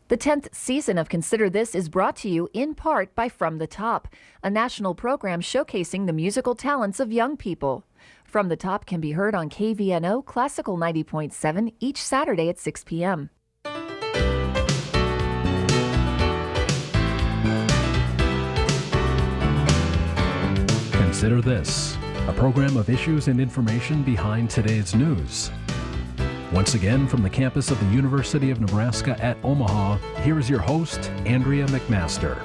The 10th season of Consider This is brought to you in part by From the Top, a national program showcasing the musical talents of young people. From the Top can be heard on KVNO Classical 90.7 each Saturday at 6 p.m. Consider This, a program of issues and information behind today's news. Once again, from the campus of the University of Nebraska at Omaha, here is your host, Andrea McMaster.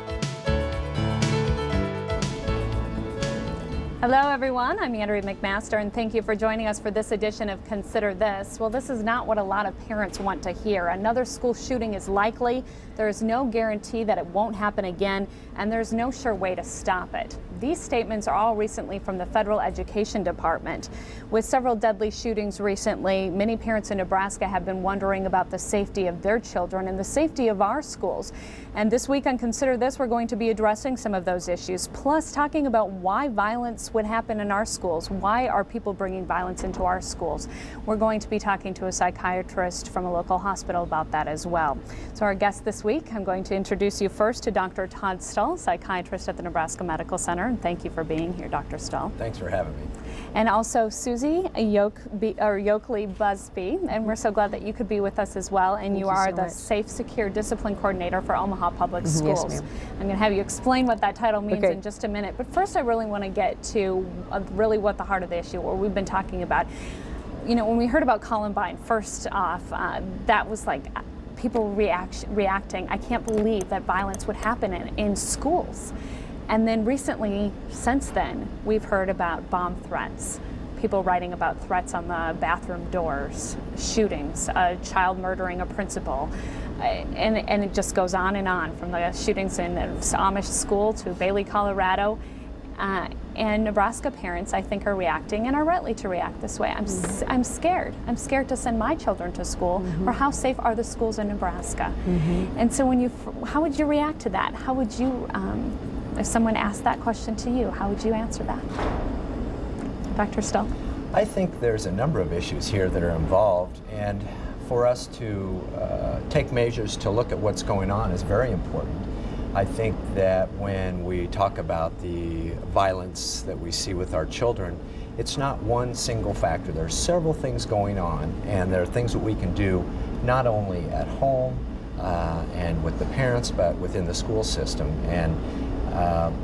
Hello everyone, I'm Andrea McMaster and thank you for joining us for this edition of Consider This. Well, this is not what a lot of parents want to hear. Another school shooting is likely. There is no guarantee that it won't happen again, and there's no sure way to stop it. These statements are all recently from the Federal Education Department. With several deadly shootings recently, many parents in Nebraska have been wondering about the safety of their children and the safety of our schools. And this week on Consider This, we're going to be addressing some of those issues, plus talking about why violence would happen in our schools. Why are people bringing violence into our schools? We're going to be talking to a psychiatrist from a local hospital about that as well. So our guest this week, I'm going to introduce you first to Dr. Todd Stull, psychiatrist at the Nebraska Medical Center. And thank you for being here, Dr. Stull. Thanks for having me. And also Susie Yokley Busby, and we're so glad that you could be with us as well. And you are the Safe, Secure Discipline Coordinator for Omaha Public Schools. Yes, I'm going to have you explain what that title means in just a minute. But first, I really want to get to really what the heart of the issue, what we've been talking about. You know, when we heard about Columbine, first off, that was like people reacting. I can't believe that violence would happen in schools. And then recently, since then, we've heard about bomb threats, people writing about threats on the bathroom doors, shootings, a child murdering a principal, and it just goes on from the shootings in the Amish school to Bailey, Colorado. And Nebraska parents, I think, are reacting, and are rightly to react this way. I'm scared. I'm scared to send my children to school, or how safe are the schools in Nebraska? And so how would you react to that? How would you, if someone asked that question to you, how would you answer that? Dr. Stull? I think there's a number of issues here that are involved, and for us to take measures to look at what's going on is very important. I think that when we talk about the violence that we see with our children, it's not one single factor. There are several things going on, and there are things that we can do not only at home and with the parents, but within the school system. And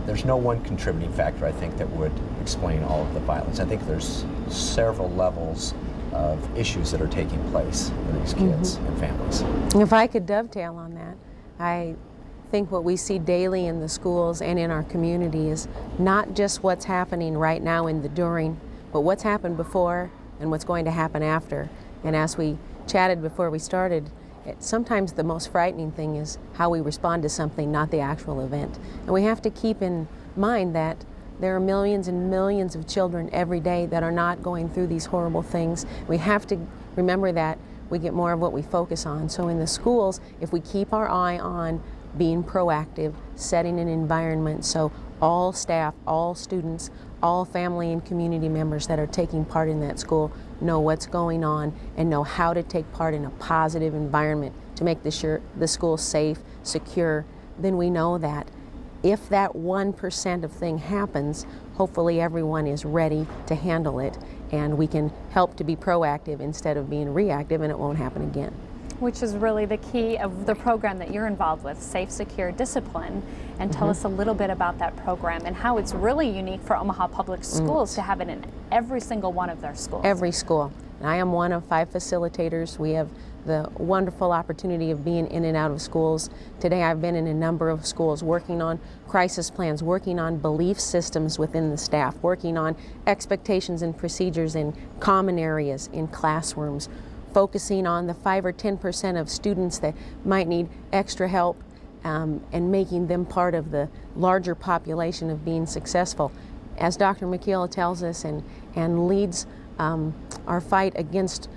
there's no one contributing factor, I think, that would explain all of the violence. I think there's several levels of issues that are taking place for these kids and families. If I could dovetail on that, I think what we see daily in the schools and in our community is not just what's happening right now in the during, but what's happened before and what's going to happen after. And as we chatted before we started, sometimes the most frightening thing is how we respond to something, not the actual event. And we have to keep in mind that there are millions and millions of children every day that are not going through these horrible things. We have to remember that we get more of what we focus on. So in the schools, if we keep our eye on being proactive, setting an environment so all staff, all students, all family and community members that are taking part in that school know what's going on and know how to take part in a positive environment to make the school safe, secure, then we know that if that 1% of thing happens, hopefully everyone is ready to handle it, and we can help to be proactive instead of being reactive, and it won't happen again. Which is really the key of the program that you're involved with, Safe, Secure Discipline. And tell us a little bit about that program and how it's really unique for Omaha Public Schools to have it in every single one of their schools. Every school. And I am one of 5 facilitators. We have the wonderful opportunity of being in and out of schools. Today I've been in a number of schools working on crisis plans, working on belief systems within the staff, working on expectations and procedures in common areas, in classrooms, focusing on the 5 or 10% of students that might need extra help and making them part of the larger population of being successful. As Dr. McKeel tells us and leads our fight against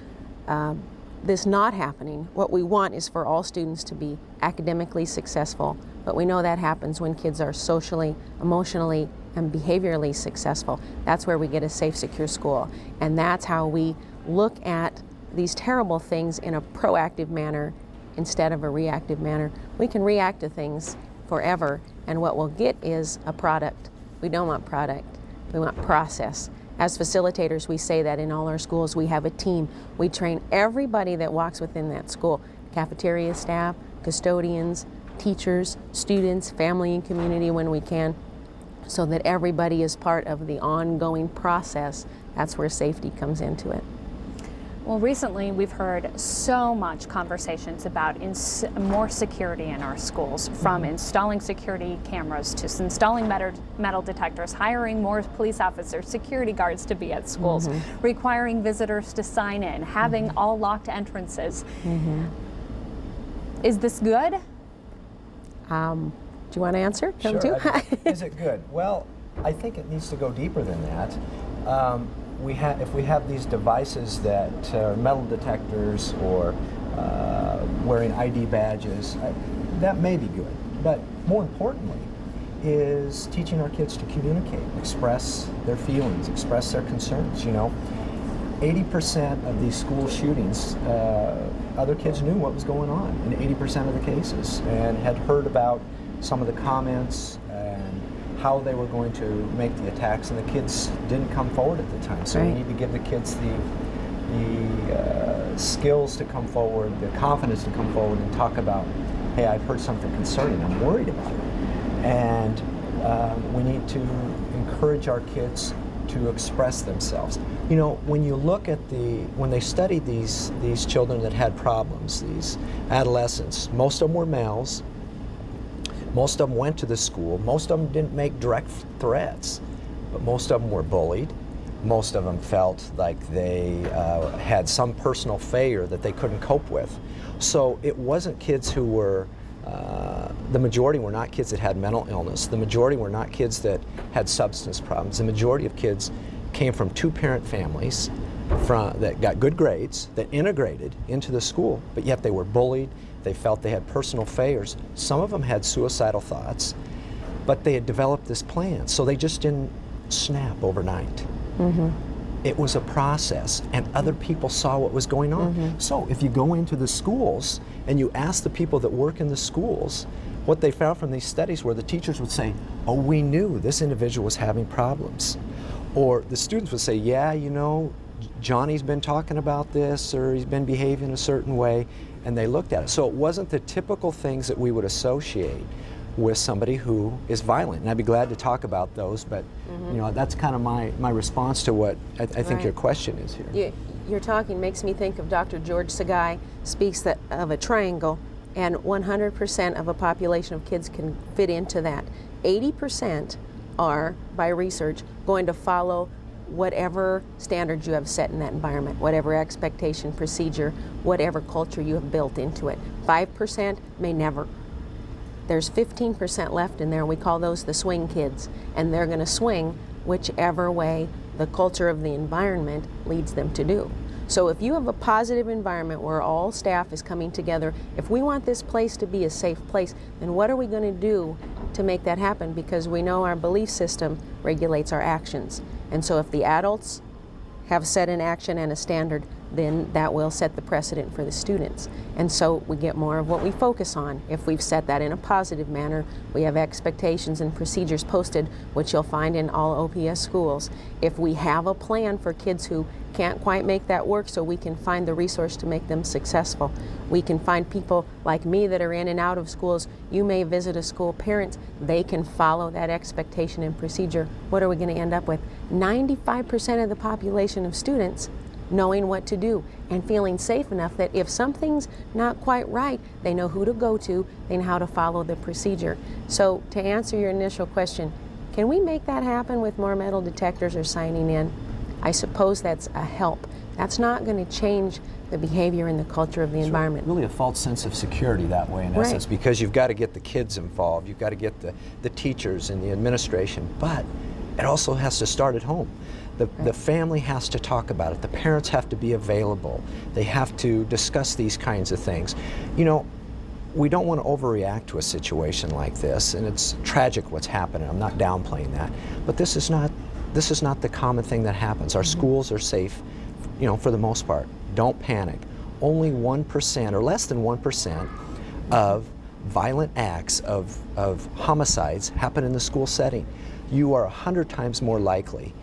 this not happening, what we want is for all students to be academically successful, but we know that happens when kids are socially, emotionally, and behaviorally successful. That's where we get a safe, secure school. And that's how we look at these terrible things in a proactive manner instead of a reactive manner. We can react to things forever, and what we'll get is a product. We don't want product, we want process. As facilitators, we say that in all our schools. We have a team. We train everybody that walks within that school, cafeteria staff, custodians, teachers, students, family and community when we can, so that everybody is part of the ongoing process. That's where safety comes into it. Well, recently we've heard so much conversations about more security in our schools, from installing security cameras to installing metal detectors, hiring more police officers, security guards to be at schools, requiring visitors to sign in, having all locked entrances. Is this good? Do you want to answer? Sure. Is it good? Well, I think it needs to go deeper than that. If we have these devices that are metal detectors or wearing ID badges, that may be good. But more importantly is teaching our kids to communicate, express their feelings, express their concerns. 80% of these school shootings, other kids knew what was going on in 80% of the cases and had heard about some of the comments and how they were going to make the attacks, and the kids didn't come forward at the time. So we need to give the kids the skills to come forward, the confidence to come forward and talk about, hey, I've heard something concerning, I'm worried about it. And we need to encourage our kids to express themselves. When you look at when they studied these children that had problems, these adolescents, most of them were males. Most of them went to the school. Most of them didn't make direct threats, but most of them were bullied. Most of them felt like they had some personal failure that they couldn't cope with. So it wasn't kids who were, the majority were not kids that had mental illness. The majority were not kids that had substance problems. The majority of kids came from two-parent families that got good grades, that integrated into the school, but yet they were bullied. They felt they had personal failures. Some of them had suicidal thoughts, but they had developed this plan, so they just didn't snap overnight. It was a process, and other people saw what was going on. So if you go into the schools and you ask the people that work in the schools, what they found from these studies were the teachers would say, oh, we knew this individual was having problems. Or the students would say, yeah, Johnny's been talking about this, or he's been behaving a certain way, and they looked at it. So it wasn't the typical things that we would associate with somebody who is violent. And I'd be glad to talk about those, but that's kind of my response to what I think your question is here. Your talking makes me think of Dr. George Sagai speaks of a triangle, and 100% of a population of kids can fit into that. 80% are, by research, going to follow whatever standards you have set in that environment, whatever expectation, procedure, whatever culture you have built into it. 5% may never. There's 15% left in there. We call those the swing kids, and they're going to swing whichever way the culture of the environment leads them to do. So if you have a positive environment where all staff is coming together, if we want this place to be a safe place, then what are we going to do to make that happen? Because we know our belief system regulates our actions. And so if the adults have set an action and a standard, then that will set the precedent for the students. And so we get more of what we focus on. If we've set that in a positive manner, we have expectations and procedures posted, which you'll find in all OPS schools. If we have a plan for kids who can't quite make that work, so we can find the resource to make them successful. We can find people like me that are in and out of schools. You may visit a school, parents, they can follow that expectation and procedure. What are we going to end up with? 95% of the population of students knowing what to do and feeling safe enough that if something's not quite right, they know who to go to and how to follow the procedure. So to answer your initial question, can we make that happen with more metal detectors or signing in? I suppose that's a help. That's not going to change the behavior and the culture of the environment. Really a false sense of security that way in essence, because you've got to get the kids involved, you've got to get the teachers and the administration, but it also has to start at home. The family has to talk about it. The parents have to be available. They have to discuss these kinds of things. We don't want to overreact to a situation like this, and it's tragic what's happening. I'm not downplaying that, but this is not the common thing that happens. Our schools are safe, for the most part. Don't panic. only 1% or less than 1% of violent acts of homicides happen in the school setting. You are 100 times more likely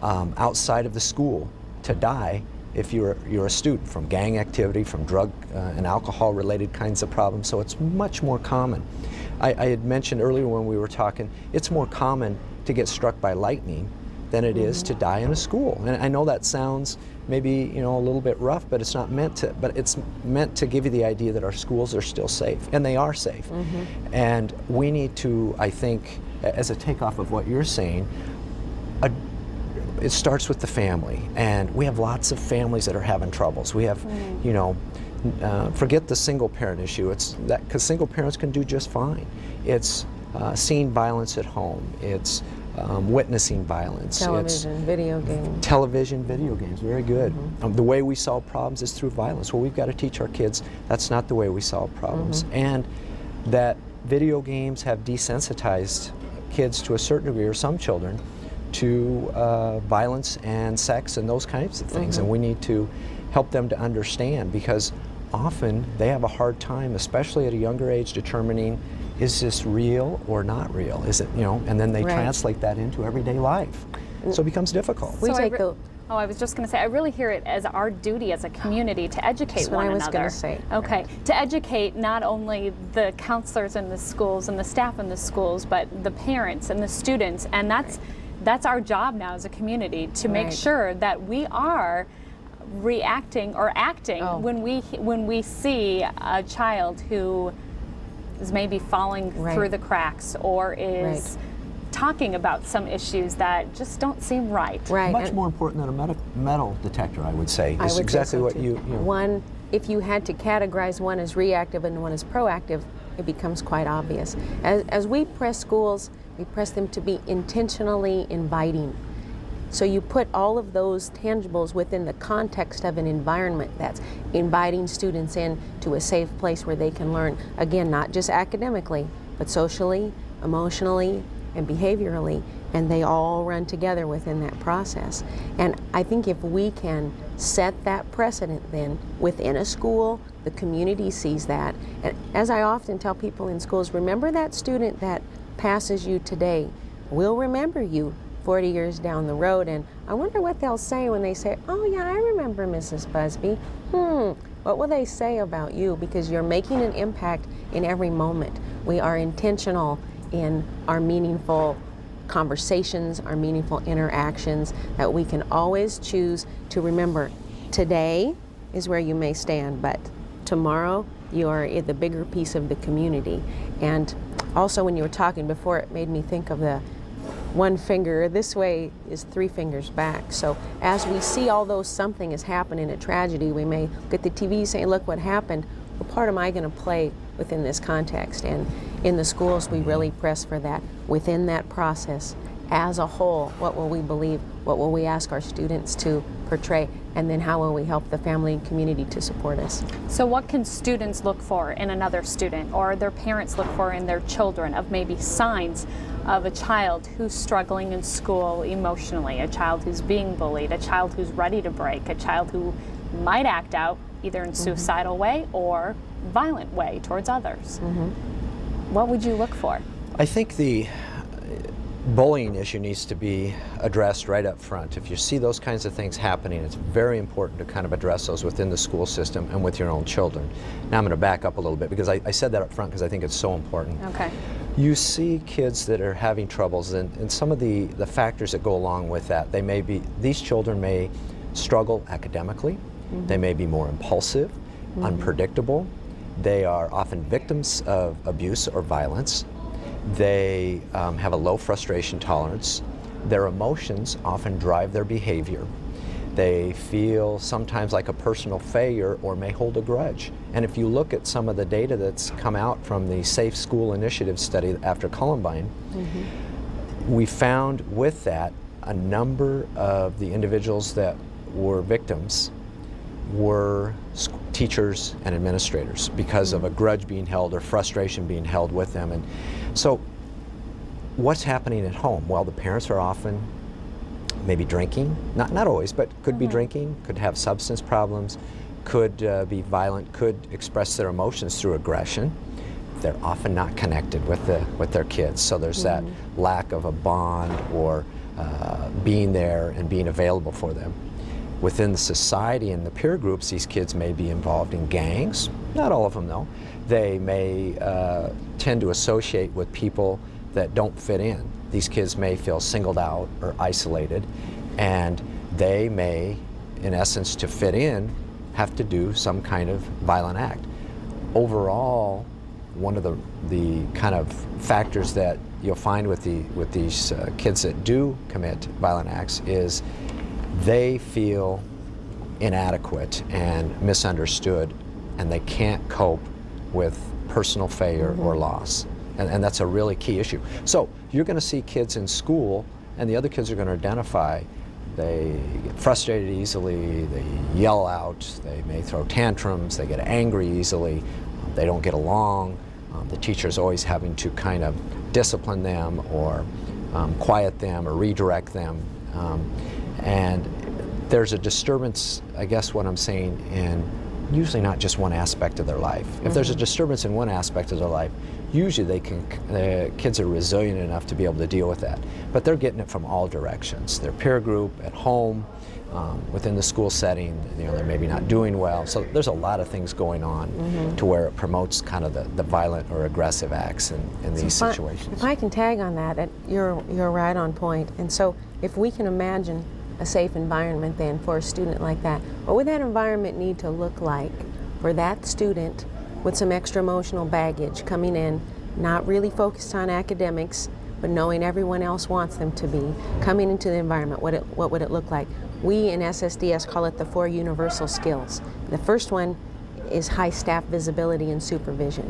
outside of the school to die if you're a student, from gang activity, from drug and alcohol related kinds of problems. So it's much more common. I had mentioned earlier when we were talking, it's more common to get struck by lightning than it is to die in a school. And I know that sounds maybe a little bit rough, but it's not meant to. But it's meant to give you the idea that our schools are still safe, and they are safe. And we need to, I think, as a takeoff of what you're saying, it starts with the family, and we have lots of families that are having troubles. We have, forget the single parent issue. It's that, because single parents can do just fine. It's seeing violence at home. It's witnessing violence. Television, video games. Television, video games, very good. The way we solve problems is through violence. Well, we've got to teach our kids that's not the way we solve problems. And that video games have desensitized kids to a certain degree, or some children, to violence and sex and those kinds of things. And we need to help them to understand, because often they have a hard time, especially at a younger age, determining, is this real or not real? Is it, and then they translate that into everyday life. So it becomes difficult. I was just going to say, I really hear it as our duty as a community to educate one another. That's what I was going to say. Okay, to educate not only the counselors in the schools and the staff in the schools, but the parents and the students, and that's our job now as a community, to make sure that we are reacting or acting when we see a child who is maybe falling through the cracks, or is talking about some issues that just don't seem right. Much more important than a metal detector, I would say. It's exactly what you. One, if you had to categorize one as reactive and one as proactive, it becomes quite obvious. As we press schools, we press them to be intentionally inviting. So you put all of those tangibles within the context of an environment that's inviting students in to a safe place where they can learn, again, not just academically, but socially, emotionally, and behaviorally, and they all run together within that process. And I think if we can set that precedent then within a school, the community sees that. And as I often tell people in schools, remember that student that passes you today will remember you 40 years down the road, and I wonder what they'll say when they say, oh yeah, I remember Mrs. Busby. What will they say about you? Because you're making an impact in every moment. We are intentional in our meaningful conversations, our meaningful interactions, that we can always choose to remember today is where you may stand, but tomorrow you are in the bigger piece of the community. And also, when you were talking before, it made me think of the one finger this way is 3 fingers back. So as we see all those something is happening, a tragedy, we may look at the TV saying, look what happened. What part am I going to play within this context? And in the schools, we really press for that. Within that process, as a whole, what will we believe? What will we ask our students to portray? And then how will we help the family and community to support us? So what can students look for in another student, or their parents look for in their children, of maybe signs of a child who's struggling in school emotionally, a child who's being bullied, a child who's ready to break, a child who might act out either in suicidal way or violent way towards others? What would you look for? I think the bullying issue needs to be addressed right up front. If you see those kinds of things happening, it's very important to kind of address those within the school system and with your own children. Now I'm going to back up a little bit, because I said that up front because I think it's so important. Okay. You see kids that are having troubles, and some of the factors that go along with that, these children may struggle academically, they may be more impulsive, unpredictable, they are often victims of abuse or violence. They have a low frustration tolerance. Their emotions often drive their behavior. They feel sometimes like a personal failure or may hold a grudge. And if you look at some of the data that's come out from the Safe School Initiative study after Columbine, we found with that a number of the individuals that were victims were teachers and administrators, because of a grudge being held or frustration being held with them. And so what's happening at home? Well, the parents are often maybe drinking, not always, but could be drinking, could have substance problems, could be violent, could express their emotions through aggression. They're often not connected with their kids, so there's that lack of a bond or being there and being available for them. Within the society and the peer groups, these kids may be involved in gangs. Not all of them, though. They may tend to associate with people that don't fit in. These kids may feel singled out or isolated, and they may, in essence, to fit in, have to do some kind of violent act. Overall, one of the kind of factors that you'll find with these kids that do commit violent acts is they feel inadequate and misunderstood, and they can't cope with personal failure or loss. And that's a really key issue. So you're going to see kids in school, and the other kids are going to identify they get frustrated easily, they yell out, they may throw tantrums, they get angry easily, they don't get along. The teacher's always having to kind of discipline them or quiet them or redirect them. And there's a disturbance, I guess what I'm saying, in usually not just one aspect of their life. If there's a disturbance in one aspect of their life, usually the kids are resilient enough to be able to deal with that. But they're getting it from all directions. Their peer group, at home, within the school setting, they're maybe not doing well. So there's a lot of things going on to where it promotes kind of the violent or aggressive acts in these situations. If I can tag on that, you're right on point. And so if we can imagine a safe environment then for a student like that, what would that environment need to look like for that student with some extra emotional baggage coming in, not really focused on academics, but knowing everyone else wants them to be, coming into the environment, what would it look like? We in SSDS call it the 4 universal skills. The first one is high staff visibility and supervision.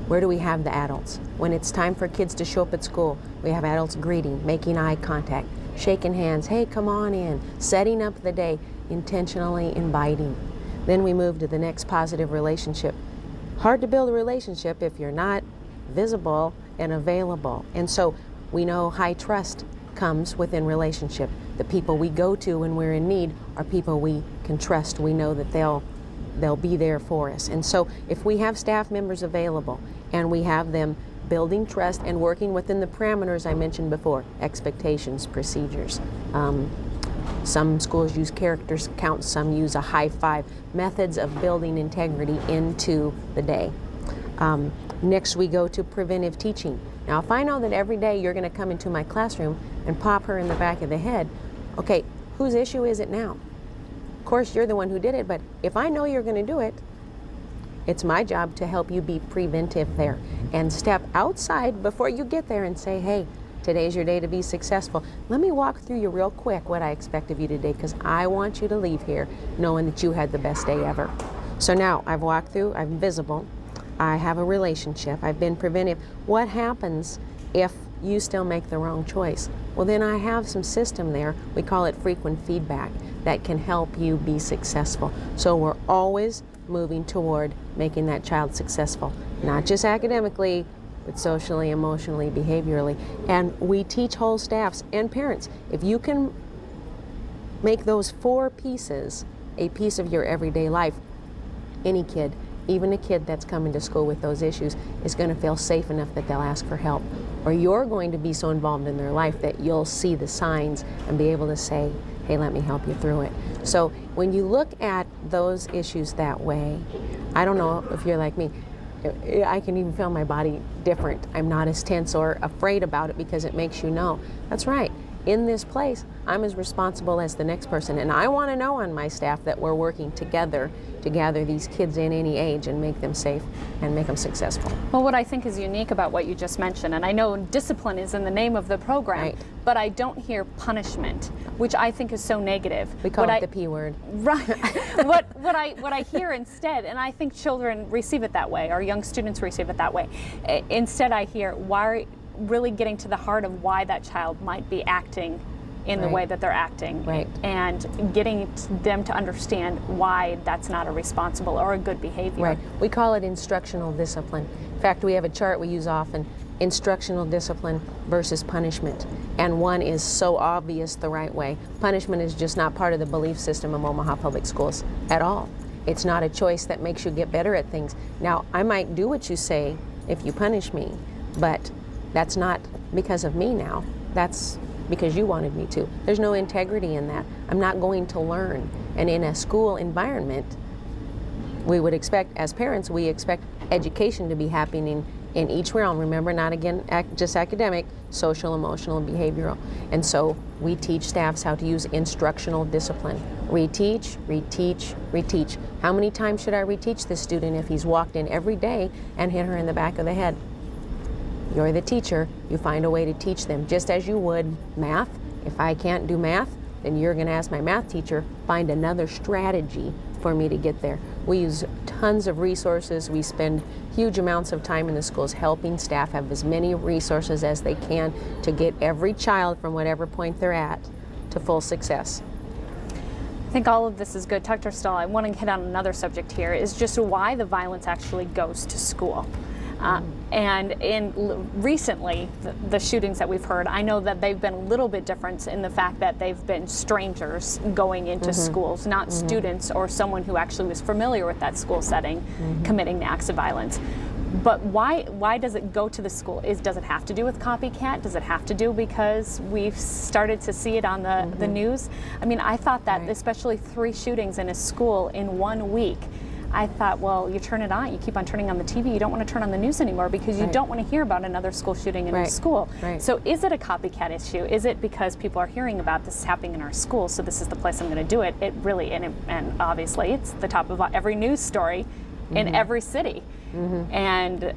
Where do we have the adults? When it's time for kids to show up at school, we have adults greeting, making eye contact, shaking hands, hey, come on in, setting up the day, intentionally inviting. Then we move to the next positive relationship. Hard to build a relationship if you're not visible and available. And so we know high trust comes within relationship. The people we go to when we're in need are people we can trust. We know that they'll be there for us. And so if we have staff members available and we have them building trust and working within the parameters I mentioned before, expectations, procedures. Some schools use characters count, some use a high five, methods of building integrity into the day. Next we go to preventive teaching. Now if I know that every day you're going to come into my classroom and pop her in the back of the head, okay, whose issue is it now? Of course you're the one who did it, but if I know you're going to do it, it's my job to help you be preventive there and step outside before you get there and say, hey, today's your day to be successful. Let me walk through you real quick what I expect of you today, because I want you to leave here knowing that you had the best day ever. So now I've walked through, I'm visible, I have a relationship, I've been preventive. What happens if you still make the wrong choice? Well, then I have some system there, we call it frequent feedback, that can help you be successful. So we're always moving toward making that child successful, not just academically, but socially, emotionally, behaviorally. And we teach whole staffs and parents, if you can make those 4 pieces a piece of your everyday life, any kid, even a kid that's coming to school with those issues, is going to feel safe enough that they'll ask for help. Or you're going to be so involved in their life that you'll see the signs and be able to say, hey, let me help you through it. So when you look at those issues that way, I don't know if you're like me, I can even feel my body different. I'm not as tense or afraid about it because it makes you know, that's right, in this place, I'm as responsible as the next person. And I want to know on my staff that we're working together to gather these kids in any age and make them safe and make them successful. Well, what I think is unique about what you just mentioned, and I know discipline is in the name of the program, right, but I don't hear punishment, which I think is so negative. We call it the P word. Right. what I hear instead, and I think children receive it that way, or young students receive it that way. Instead, I hear really getting to the heart of why that child might be acting in the way that they're acting, right, and getting them to understand why that's not a responsible or a good behavior. Right. We call it instructional discipline. In fact, we have a chart we use often, instructional discipline versus punishment. And one is so obvious the right way. Punishment is just not part of the belief system of Omaha Public Schools at all. It's not a choice that makes you get better at things. Now, I might do what you say if you punish me, but that's not because of me now. That's because you wanted me to. There's no integrity in that. I'm not going to learn. And in a school environment, we would expect, as parents, we expect education to be happening in each realm. Remember, not again just academic, social, emotional, and behavioral. And so we teach staffs how to use instructional discipline. Reteach, reteach, reteach. How many times should I reteach this student if he's walked in every day and hit her in the back of the head? You're the teacher. You find a way to teach them, just as you would math. If I can't do math, then you're going to ask my math teacher, find another strategy for me to get there. We use tons of resources. We spend huge amounts of time in the schools helping staff have as many resources as they can to get every child from whatever point they're at to full success. I think all of this is good. Dr. Stahl, I want to hit on another subject here, is just why the violence actually goes to school. Recently, the shootings that we've heard, I know that they've been a little bit different in the fact that they've been strangers going into schools, not students or someone who actually was familiar with that school setting committing the acts of violence. But why does it go to the school? Does it have to do with copycat? Does it have to do because we've started to see it on the news? I mean, I thought that especially 3 shootings in a school in 1 week, I thought, well, you turn it on, you keep on turning on the TV, you don't want to turn on the news anymore because you don't want to hear about another school shooting in a school. So is it a copycat issue? Is it because people are hearing about this happening in our school, so this is the place I'm going to do it? It really, and obviously it's the top of every news story in every city. And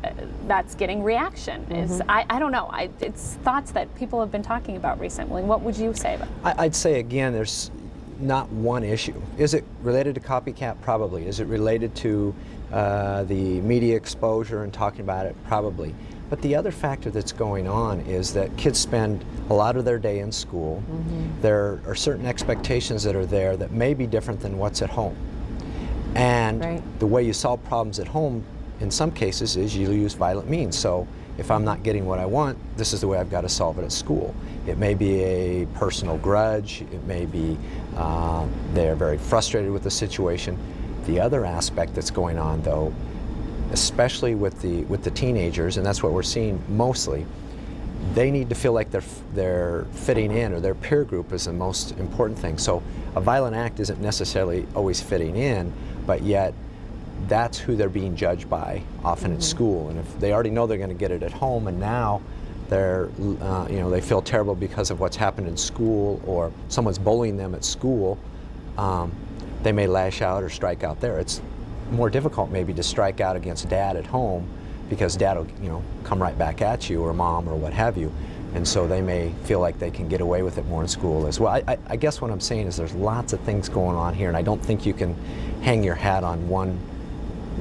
that's getting reaction. I don't know. It's thoughts that people have been talking about recently. What would you say about it? I'd say, again, there's not one issue. Is it related to copycat? Probably. Is it related to the media exposure and talking about it? Probably. But the other factor that's going on is that kids spend a lot of their day in school. There are certain expectations that are there that may be different than what's at home. And the way you solve problems at home, in some cases, is you use violent means. So if I'm not getting what I want, this is the way I've got to solve it at school. It may be a personal grudge. It may be they're very frustrated with the situation. The other aspect that's going on, though, especially with the teenagers, and that's what we're seeing mostly, they need to feel like they're fitting in, or their peer group is the most important thing. So a violent act isn't necessarily always fitting in, but yet that's who they're being judged by often at school. And if they already know they're going to get it at home, and now they feel terrible because of what's happened in school, or someone's bullying them at school, they may lash out or strike out there. It's more difficult maybe to strike out against dad at home, because dad will come right back at you, or mom, or what have you. And so they may feel like they can get away with it more in school as well. I guess what I'm saying is there's lots of things going on here, and I don't think you can hang your hat on one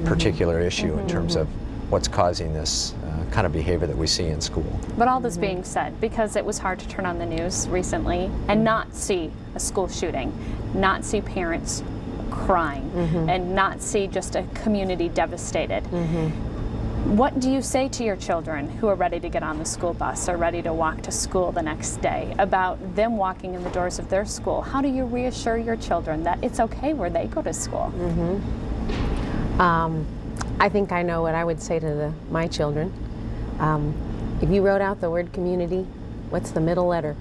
particular issue in terms of what's causing this kind of behavior that we see in school. But all this being said, because it was hard to turn on the news recently and not see a school shooting, not see parents crying, and not see just a community devastated, what do you say to your children who are ready to get on the school bus or ready to walk to school the next day about them walking in the doors of their school? How do you reassure your children that it's okay where they go to school? I think I know what I would say to my children. If you wrote out the word community, what's the middle letter?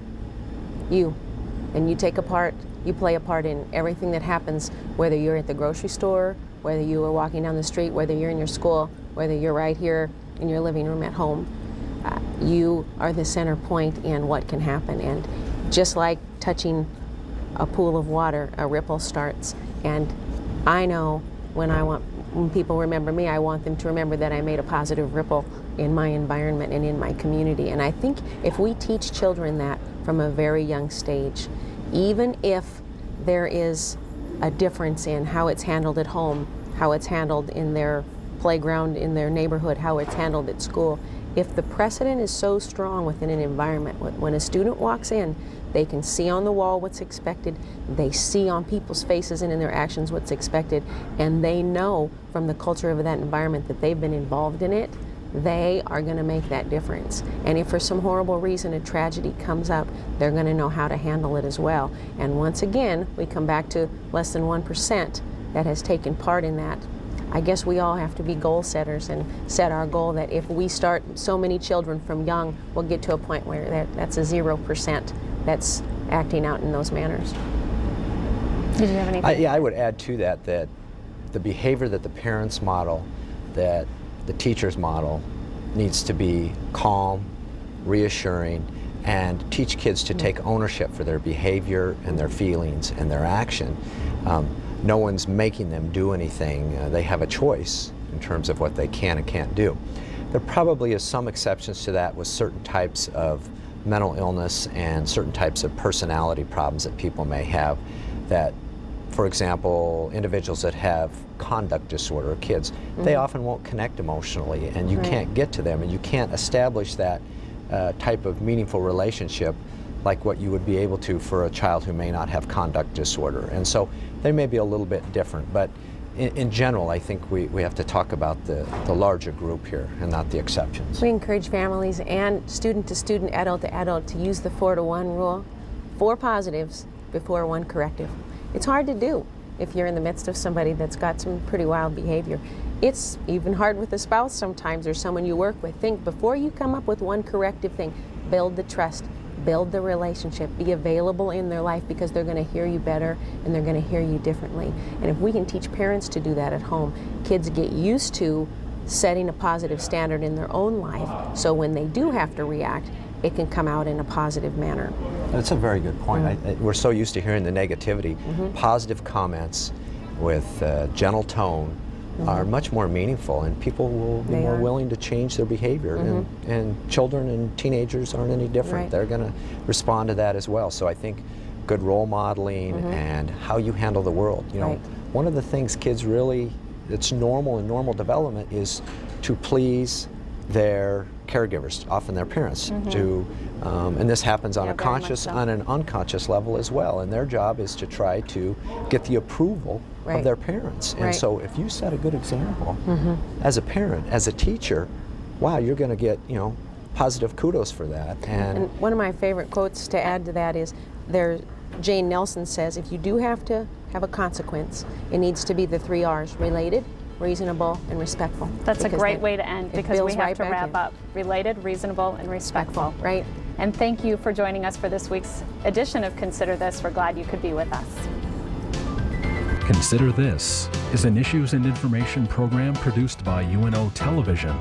You. And you take a part, you play a part in everything that happens, whether you're at the grocery store, whether you are walking down the street, whether you're in your school, whether you're right here in your living room at home. You are the center point in what can happen. And just like touching a pool of water, a ripple starts. And I know when people remember me, I want them to remember that I made a positive ripple in my environment and in my community. And I think if we teach children that from a very young stage, even if there is a difference in how it's handled at home, how it's handled in their playground, in their neighborhood, how it's handled at school, if the precedent is so strong within an environment, when a student walks in, they can see on the wall what's expected, they see on people's faces and in their actions what's expected, and they know from the culture of that environment that they've been involved in it, they are going to make that difference. And if for some horrible reason a tragedy comes up, they're going to know how to handle it as well. And once again, we come back to less than 1% that has taken part in that. I guess we all have to be goal setters and set our goal that if we start so many children from young, we'll get to a point where that's a 0% that's acting out in those manners. Did you have anything? I would add to that the behavior that the parents model, that the teachers model, needs to be calm, reassuring, and teach kids to take ownership for their behavior and their feelings and their action. No one's making them do anything. They have a choice in terms of what they can and can't do. There probably is some exceptions to that with certain types of mental illness and certain types of personality problems that people may have, that, for example, individuals that have conduct disorder, kids, they often won't connect emotionally, and you can't get to them, and you can't establish that type of meaningful relationship like what you would be able to for a child who may not have conduct disorder. And so they may be a little bit different, but in general, I think we have to talk about the larger group here and not the exceptions. We encourage families and student to student, adult to adult, to use the 4-to-1 rule. 4 positives before 1 corrective. It's hard to do if you're in the midst of somebody that's got some pretty wild behavior. It's even hard with a spouse sometimes, or someone you work with. Think, before you come up with 1 corrective thing, build the trust, build the relationship, be available in their life, because they're going to hear you better and they're going to hear you differently. And if we can teach parents to do that at home, kids get used to setting a positive standard in their own life, so when they do have to react, it can come out in a positive manner. That's a very good point. We're so used to hearing the negativity. Positive comments with gentle tone are much more meaningful, and people will be more willing to change their behavior. And children and teenagers aren't any different. They're going to respond to that as well. So I think good role modeling and how you handle the world. You know, one of the things kids really, it's normal in normal development, is to please their caregivers, often their parents, to, and this happens on a conscious, on an unconscious level as well. And their job is to try to get the approval of their parents. And so if you set a good example as a parent, as a teacher, wow, you're going to get, you know, positive kudos for that. And one of my favorite quotes to add to that is, Jane Nelson says, if you do have to have a consequence, it needs to be the 3 R's: related, reasonable, and respectful. That's a great way to end, because we have to wrap up. Related, reasonable, and respectful. Right. And thank you for joining us for this week's edition of Consider This. We're glad you could be with us. Consider This is an issues and information program produced by UNO Television.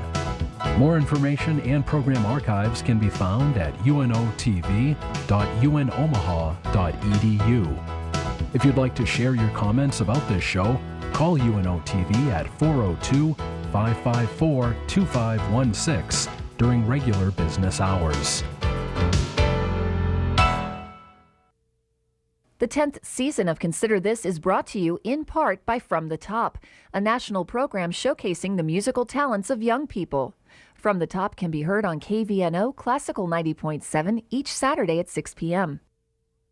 More information and program archives can be found at unotv.unomaha.edu. If you'd like to share your comments about this show, call UNO TV at 402-554-2516 during regular business hours. The 10th season of Consider This is brought to you in part by From the Top, a national program showcasing the musical talents of young people. From the Top can be heard on KVNO Classical 90.7 each Saturday at 6 p.m.